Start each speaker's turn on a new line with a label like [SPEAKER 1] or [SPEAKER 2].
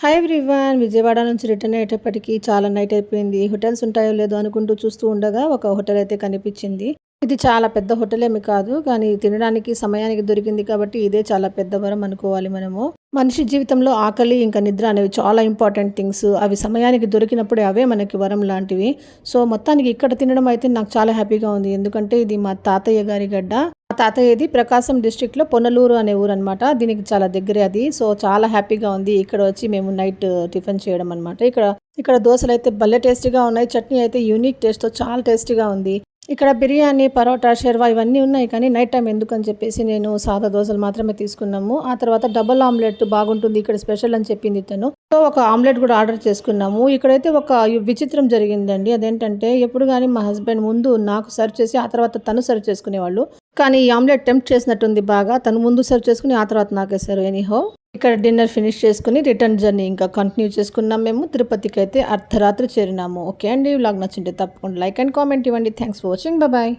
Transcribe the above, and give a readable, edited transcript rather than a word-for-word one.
[SPEAKER 1] Hi everyone. Vijayawada నుంచి return అయ్యేటప్పటికి చాలా నైట్ అయిపోయింది. హోటల్స్ ఉంటాయో లేదో అనుకుంటూ చూస్తూ ఉండగా ఒక హోటల్ అయితే కనిపించింది. ఇది చాలా పెద్ద హోటల్ ఏమి కాదు, కానీ తినడానికి సమయానికి దొరికింది కాబట్టి ఇదే చాలా పెద్ద వరం అనుకోవాలి మనము. మనిషి జీవితంలో ఆకలి ఇంకా నిద్ర అనేవి చాలా ఇంపార్టెంట్ థింగ్స్. అవి సమయానికి దొరికినప్పుడే అవే మనకి వరం లాంటివి. సో మొత్తానికి ఇక్కడ తినడం అయితే నాకు చాలా హ్యాపీగా ఉంది. ఎందుకంటే ఇది మా తాతయ్య గారి గడ్డ. మా తాతయ్యది ప్రకాశం డిస్ట్రిక్ట్లో పొన్నలూరు అనే ఊరు అనమాట. దీనికి చాలా దగ్గరే అది. సో చాలా హ్యాపీగా ఉంది ఇక్కడ వచ్చి మేము నైట్ టిఫిన్ చేయడం అనమాట. ఇక్కడ ఇక్కడ దోశలు అయితే భలే టేస్టీగా ఉన్నాయి. చట్నీ అయితే యూనిక్ టేస్ట్తో చాలా టేస్టీగా ఉంది. ఇక్కడ బిర్యానీ, పరోటా, షెర్వా ఇవన్నీ ఉన్నాయి, కానీ నైట్ టైం ఎందుకని చెప్పేసి నేను సాదా దోశలు మాత్రమే తీసుకున్నాము. ఆ తర్వాత డబుల్ ఆమ్లెట్ బాగుంటుంది ఇక్కడ స్పెషల్ అని చెప్పింది తను. సో ఒక ఆమ్లెట్ కూడా ఆర్డర్ చేసుకున్నాము. ఇక్కడైతే ఒక విచిత్రం జరిగిందండి. అదేంటంటే ఎప్పుడు కానీ మా హస్బెండ్ ముందు నాకు సర్వ్ చేసి ఆ తర్వాత తను సర్వ్ చేసుకునేవాళ్ళు. కానీ ఈ ఆమ్లెట్ టెంప్ట్ చేసినట్టుంది బాగా. తను ముందు సర్వ్ చేసుకుని ఆ తర్వాత నాకేసారు. ఎనీహో ఇక్కడ డిన్నర్ ఫినిష్ చేసుకుని రిటర్న్ జర్నీ ఇంకా కంటిన్యూ చేసుకున్నాం. మేము తిరుపతికి అయితే అర్ధరాత్రి చేరినాము. ఓకే అండి, వ్లాగ్ నచ్చింటే తప్పకుండా లైక్ అండ్ కామెంట్ ఇవ్వండి. Thanks for watching. బాయ్.